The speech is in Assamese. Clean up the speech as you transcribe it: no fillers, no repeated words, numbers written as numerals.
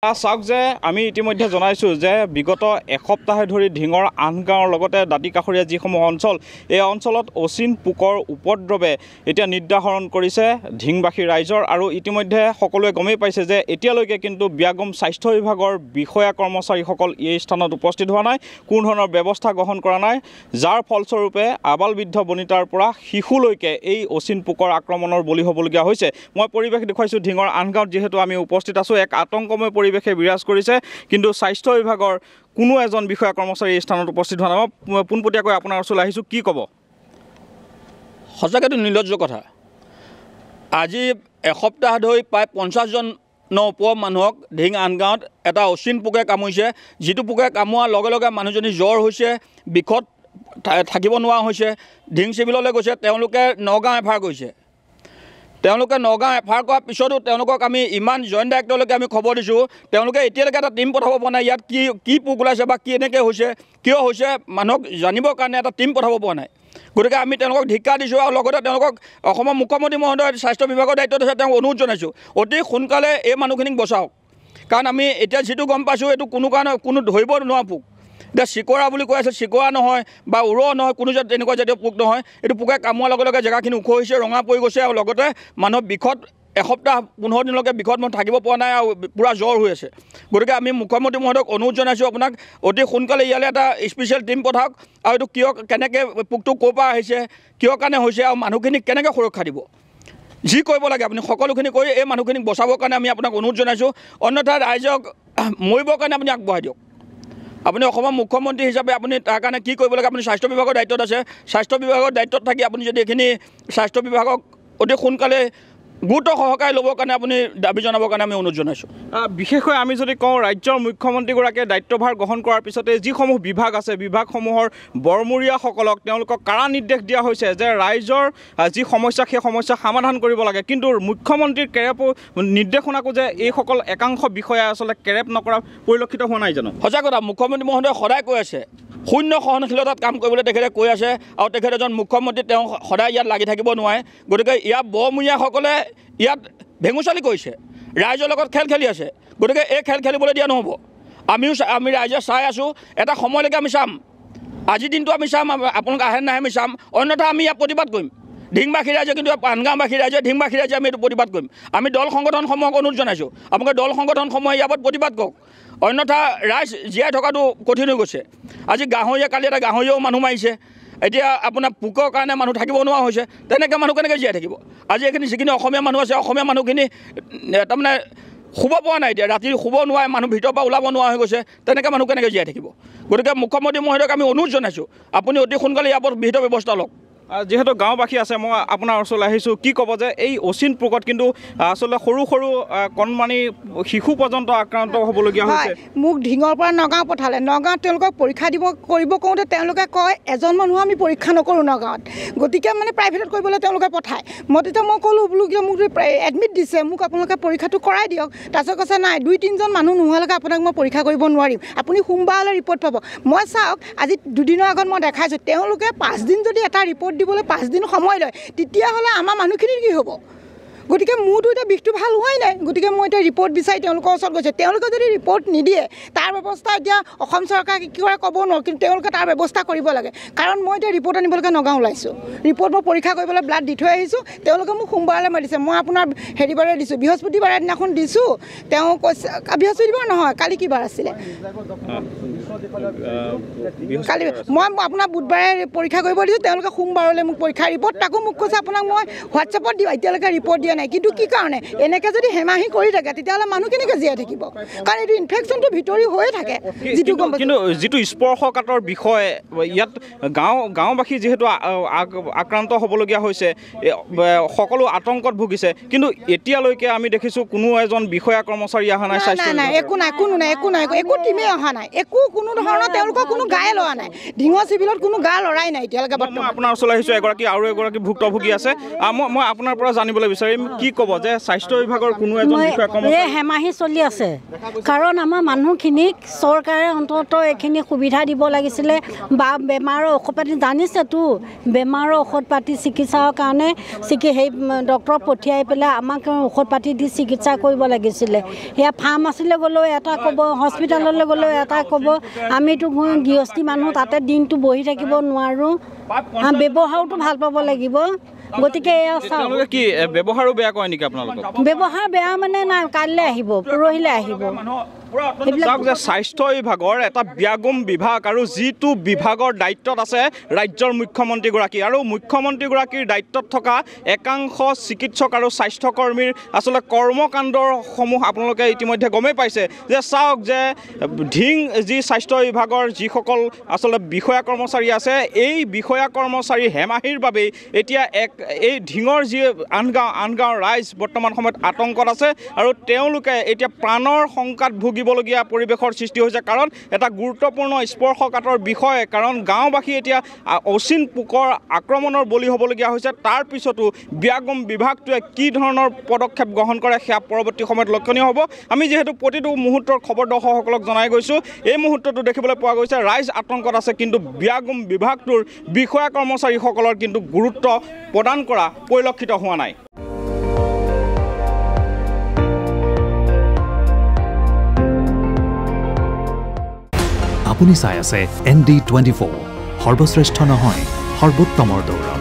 চাওক যে আমি ইতিমধ্যে জনাইছোঁ যে বিগত এসপ্তাহে ধৰি ঢিঙৰ আন গাঁৱৰ লগতে দাঁতি কাষৰীয়া যিসমূহ অঞ্চল এই অঞ্চলত অচিন পোকৰ উপদ্ৰৱে এতিয়া নিৰ্ধাৰণ কৰিছে ঢিংবাসী ৰাইজৰ আৰু ইতিমধ্যে সকলোৱে গমেই পাইছে যে এতিয়ালৈকে কিন্তু ব্যাগম স্বাস্থ্য বিভাগৰ বিষয়া কৰ্মচাৰীসকল এই স্থানত উপস্থিত হোৱা নাই, কোনো ধৰণৰ ব্যৱস্থা গ্ৰহণ কৰা নাই, যাৰ ফলস্বৰূপে আবাল বৃদ্ধ বনিতাৰ পৰা শিশুলৈকে এই অচিন পোকৰ আক্ৰমণৰ বলি হ'বলগীয়া হৈছে। মই পৰিৱেশ দেখুৱাইছোঁ ঢিঙৰ আন গাঁৱত যিহেতু আমি উপস্থিত আছোঁ, এক আতংকময় পৰিৱেশে বিৰাজ কৰিছে, কিন্তু স্বাস্থ্য বিভাগৰ কোনো এজন বিষয়া কৰ্মচাৰী এই স্থানত উপস্থিত হোৱা নাই। মই পোনপটীয়াকৈ আপোনাৰ ওচৰলৈ আহিছোঁ, কি ক'ব? সঁচাকৈতো নিৰ্লজ্জ কথা। আজি এসপ্তাহ ধৰি প্ৰায় 50জনৰ ওপৰৰ মানুহক ঢিং আন গাঁৱত এটা অচিন পোকে কামুৰিছে, যিটো পোকে কামোৱাৰ লগে লগে মানুহজনী জ্বৰ হৈছে, বিষত থাকিব নোৱাৰা হৈছে, ঢিং চিভিললৈ গৈছে, তেওঁলোকে নগাঁও এফাৰ কৰিছে। তেওঁলোকে নগাঁও এফাৰ কৰাৰ পিছতো তেওঁলোকক আমি ইমান জইণ্ট ডাইৰেক্টৰলৈকে আমি খবৰ দিছোঁ, তেওঁলোকে এতিয়ালৈকে এটা টীম পঠাব পৰা নাই। ইয়াত কি পোক ওলাইছে বা কি এনেকৈ হৈছে, কিয় হৈছে, মানুহক জানিবৰ কাৰণে এটা টীম পঠাব পৰা নাই। গতিকে আমি তেওঁলোকক ধিক্কাৰ দিছোঁ আৰু লগতে তেওঁলোকক অসমৰ মুখ্যমন্ত্ৰী মহোদয় স্বাস্থ্য বিভাগৰ দায়িত্বত আছে, তেওঁক অনুৰোধ জনাইছোঁ অতি সোনকালে এই মানুহখিনিক বচাওক। কাৰণ আমি এতিয়া যিটো গম পাইছোঁ এইটো কোনো ধৰিব নোৱাৰা পোক। এতিয়া চিকৰা বুলি কৈ আছে, চিকৰা নহয় বা উৰ নহয়, কোনো তেনেকুৱা জাতীয় পোক নহয়। এইটো পোকে কামোৱাৰ লগে লগে জেগাখিনি ওখ হৈছে, ৰঙা পৰি গৈছে আৰু লগতে মানুহৰ বিষত এসপ্তাহ 15 দিনলৈকে বিষত মই থাকিব পৰা নাই আৰু পূৰা জ্বৰ হৈ আছে। গতিকে আমি মুখ্যমন্ত্ৰী মহোদয়ক অনুৰোধ জনাইছোঁ আপোনাক অতি সোনকালে ইয়ালৈ এটা স্পেচিয়েল টীম পঠাওক আৰু এইটো কেনেকৈ পোকটো ক'ৰ পৰা আহিছে, কিয় কাৰণে হৈছে আৰু মানুহখিনিক কেনেকৈ সুৰক্ষা দিব, যি কৰিব লাগে আপুনি সকলোখিনি কৰি এই মানুহখিনিক বচাবৰ কাৰণে আমি আপোনাক অনুৰোধ জনাইছোঁ। অন্যথা ৰাইজক মৰিবৰ কাৰণে আপুনি আগবঢ়াই দিয়ক। আপুনি অসমৰ মুখ্যমন্ত্ৰী হিচাপে আপুনি তাৰ কাৰণে কি কৰিব লাগে, আপুনি স্বাস্থ্য বিভাগৰ দায়িত্বত আছে, স্বাস্থ্য বিভাগৰ দায়িত্বত থাকি আপুনি যদি এইখিনি স্বাস্থ্য বিভাগক অতি সোনকালে গুৰুত্ব সহকাৰে ল'বৰ কাৰণে আপুনি দাবী জনাবৰ কাৰণে আমি অনুৰোধ জনাইছোঁ। বিশেষকৈ আমি যদি কওঁ ৰাজ্যৰ মুখ্যমন্ত্ৰীগৰাকীয়ে দায়িত্বভাৰ গ্ৰহণ কৰাৰ পিছতে যিসমূহ বিভাগ আছে, বিভাগসমূহৰ বৰমূৰীয়াসকলক তেওঁলোকক কাৰা নিৰ্দেশ দিয়া হৈছে যে ৰাইজৰ যি সমস্যা সেই সমস্যা সমাধান কৰিব লাগে, কিন্তু মুখ্যমন্ত্ৰীৰ কেৰেপ নিৰ্দেশনাকো যে এইসকল একাংশ বিষয়াই আচলতে কেৰেপ নকৰা পৰিলক্ষিত হোৱা নাই জানো? সঁচা কথা, মুখ্যমন্ত্ৰী মহোদয়ে সদায় কৈ আছে শূন্য সহনশীলতাত কাম কৰিবলৈ তেখেতে কৈ আছে আৰু তেখেত এজন মুখ্যমন্ত্ৰী, তেওঁ সদায় ইয়াত লাগি থাকিব নোৱাৰে। গতিকে ইয়াত বৰমূৰীয়াসকলে ইয়াত ভেঙুচালি কৰিছে, ৰাইজৰ লগত খেল খেলি আছে। গতিকে এই খেল খেলিবলৈ দিয়া নহ'ব। আমি ৰাইজে চাই আছোঁ, এটা সময়লৈকে আমি চাম, আজিৰ দিনটো আমি চাম, আপোনালোকে আহে নাহে আমি চাম, অন্যথা আমি ইয়াত প্ৰতিবাদ কৰিম। ঢিংবাসী ৰাইজে কিন্তু পানগাঁওবাসী ৰাইজে ঢিংবাসী ৰাইজে আমি এইটো প্ৰতিবাদ কৰিম। আমি দল সংগঠনসমূহক অনুৰোধ জনাইছোঁ, আপোনালোকে দল সংগঠনসমূহে ইয়াৰ ওপৰত প্ৰতিবাদ কৰক, অন্যথা ৰাইজ জীয়াই থকাটো কঠিন হৈ গৈছে। আজি গাহৰিয়ে, কালি এটা গাহৰিয়েও মানুহ মাৰিছে, এতিয়া আপোনাৰ পোকৰ কাৰণে মানুহ থাকিব নোৱাৰা হৈছে, তেনেকৈ মানুহ কেনেকৈ জীয়াই থাকিব? আজি এইখিনি যিখিনি অসমীয়া মানুহ আছে, অসমীয়া মানুহখিনি তাৰমানে শুব পৰা নাই, এতিয়া ৰাতি শুব নোৱাৰে, মানুহ ভিতৰৰ পৰা ওলাব নোৱাৰা হৈ গৈছে, তেনেকৈ মানুহ কেনেকৈ জীয়াই থাকিব? গতিকে মুখ্যমন্ত্ৰী মহোদয়ক আমি অনুৰোধ জনাইছোঁ, আপুনি অতি সোনকালে ইয়াৰ ওপৰত বিহিত ব্যৱস্থা লওক। যিহেতু গাঁওবাসী আছে, মই আপোনাৰ ওচৰলৈ আহিছোঁ, কি ক'ব যে এই অচিন পোকত কিন্তু আচলতে সৰু সৰু কণমানি শিশু পৰ্যন্ত আক্ৰান্ত হ'বলগীয়া হৈছে? মোক ঢিঙৰ পৰা নগাঁও পঠালে, নগাঁৱত তেওঁলোকক পৰীক্ষা কৰিব কওঁতে তেওঁলোকে কয় এজন মানুহ আমি পৰীক্ষা নকৰোঁ নগাঁৱত, গতিকে মানে প্ৰাইভেটত কৰিবলৈ তেওঁলোকে পঠায়। মই তেতিয়া ক'লোঁ বোলো কিয় মোক এডমিট দিছে, মোক আপোনালোকে পৰীক্ষাটো কৰাই দিয়ক। তাৰপিছত কৈছে নাই, 2-3জন মানুহ নোহোৱালৈকে আপোনাক মই পৰীক্ষা কৰিব নোৱাৰিম, আপুনি সোমবাৰলৈ ৰিপৰ্ট পাব। মই চাওক, আজি 2 দিনৰ আগত মই দেখাইছোঁ, তেওঁলোকে 5 দিন যদি এটা ৰিপৰ্ট দিবলৈ 5 দিন সময় লয়, তেতিয়াহ'লে আমাৰ মানুহখিনিৰ কি হ'ব? গতিকে মোৰতো এতিয়া বিষটো ভাল হোৱাই নাই, গতিকে মই এতিয়া ৰিপৰ্ট বিচাৰি তেওঁলোকৰ ওচৰত গৈছোঁ। তেওঁলোকে যদি ৰিপৰ্ট নিদিয়ে, তাৰ ব্যৱস্থা এতিয়া অসম চৰকাৰে কি কৰে ক'ব নোৱাৰোঁ, কিন্তু তেওঁলোকে তাৰ ব্যৱস্থা কৰিব লাগে। কাৰণ মই এতিয়া ৰিপৰ্ট আনিবলৈকে নগাঁও ওলাইছোঁ, ৰিপৰ্ট মই পৰীক্ষা কৰিবলৈ ব্লাড দি থৈ আহিছোঁ। তেওঁলোকে মোক সোমবাৰলৈ মাতিছে, মই আপোনাৰ হেৰিবাৰে দিছোঁ, বৃহস্পতিবাৰে দিনাখন দিছোঁ। তেওঁ কৈছে, বৃহস্পতিবাৰ নহয়, কালি কি বাৰ আছিলে, কালি মই আপোনাৰ বুধবাৰে পৰীক্ষা কৰিব দিছোঁ, তেওঁলোকে সোমবাৰলৈ মোক পৰীক্ষাৰ ৰিপৰ্ট, তাকো মোক কৈছে আপোনাক মই হোৱাটছএপত দিওঁ, এতিয়ালৈকে ৰিপৰ্ট দিয়া নাই। কিন্তু কি কাৰণে এনেকৈ যদি হেমাহি কৰি থাকে, তেতিয়াহ'লে মানুহ কেনেকৈ জীয়াই থাকিব? কাৰণ এইটো ইনফেকশ্যনটো ভিতৰি হৈয়ে থাকে। কিন্তু যিটো স্পৰ্শকাতৰ বিষয়, ইয়াত গাঁওবাসী যিহেতু আক্ৰান্ত হ'বলগীয়া হৈছে, সকলো আতংকত ভুগিছে, কিন্তু এতিয়ালৈকে আমি দেখিছোঁ কোনো এজন বিষয়া কৰ্মচাৰী অহা নাই, নাই, একো নাই, একো টিমেই অহা নাই, কোনো ধৰণৰ তেওঁলোকৰ কোনো গায়ে লোৱা নাই, ঢিঙৰ চিভিলত কোনো গা লৰাই নাই এতিয়ালৈকে। মই আপোনাৰ ওচৰলৈ আহিছোঁ, আৰু এগৰাকী ভুক্তভোগী আছে, মই আপোনাৰ পৰা জানিবলৈ বিচাৰিম কি ক'ব যে স্বাস্থ্য বিভাগৰ কোনো এজন বিষয়া কৰ্মচাৰী হেমাহি চলি আছে কাৰণ আমাৰ মানুহখিনিক চৰকাৰে অন্ততঃ এইখিনি সুবিধা দিব লাগিছিলে বা বেমাৰৰ ঔষধ পাতি জানিছেতো বেমাৰৰ ঔষধ পাতি চিকিৎসাৰ কাৰণে সেই ডক্টৰ পঠিয়াই পেলাই আমাক ঔষধ পাতি দি চিকিৎসা কৰিব লাগিছিলে সেয়া ফাৰ্মাচীলৈ গ'লেও এটা ক'ব হস্পিটেললৈ গ'লেও এটা ক'ব আমিতো গৃহস্থী মানুহ তাতে দিনটো বহি থাকিব নোৱাৰোঁ ব্যৱহাৰটো ভাল পাব লাগিব গতিকে এয়া চাওক কি ব্যৱহাৰো বেয়া কয় নেকি আপোনালোকক ব্যৱহাৰ বেয়া মানে নাই কাইলৈ আহিব পৰহিলৈ আহিব চাওক যে স্বাস্থ্য বিভাগৰ এটা ব্যাগুম বিভাগ আৰু যিটো বিভাগৰ দায়িত্বত আছে ৰাজ্যৰ মুখ্যমন্ত্ৰীগৰাকী আৰু মুখ্যমন্ত্ৰীগৰাকীৰ দায়িত্বত থকা একাংশ চিকিৎসক আৰু স্বাস্থ্যকৰ্মীৰ আচলতে কৰ্মকাণ্ডসমূহ আপোনালোকে ইতিমধ্যে গমেই পাইছে যে চাওক যে ধিং যি স্বাস্থ্য বিভাগৰ যিসকল আচলতে বিষয়া কৰ্মচাৰী আছে এই বিষয়া কৰ্মচাৰী হেমাহিৰ বাবেই এতিয়া এই ধিঙৰ যি আনগাঁও ৰাইজ বৰ্তমান সময়ত আতংকত আছে আৰু তেওঁলোকে এতিয়া প্ৰাণৰ শংকাত ভুগিবলগীয়া পৰিৱেশৰ সৃষ্টি হৈছে কাৰণ এটা গুৰুত্বপূৰ্ণ স্পৰ্শকাতৰ বিষয় কাৰণ গাঁওবাসী এতিয়া অচিন পোকৰ আক্ৰমণৰ বলি হ'বলগীয়া হৈছে তাৰ পিছতো ব্যাগুম বিভাগটোৱে কি ধৰণৰ পদক্ষেপ গ্ৰহণ কৰে সেয়া পৰৱৰ্তী সময়ত লক্ষণীয় হ'ব আমি যিহেতু প্ৰতিটো মুহূৰ্তৰ খবৰ দৰ্শকসকলক জনাই গৈছোঁ এই মুহূৰ্তটো দেখিবলৈ পোৱা গৈছে ৰাইজ আতংকত আছে কিন্তু ব্যাগুম বিভাগটোৰ বিষয়া কৰ্মচাৰীসকলৰ কিন্তু গুৰুত্ব প্ৰদান কৰা পৰিলক্ষিত হোৱা নাই আপুনি চাই আছে ND24 সৰ্বশ্ৰেষ্ঠ নহয় সৰ্বোত্তমৰ দৌৰ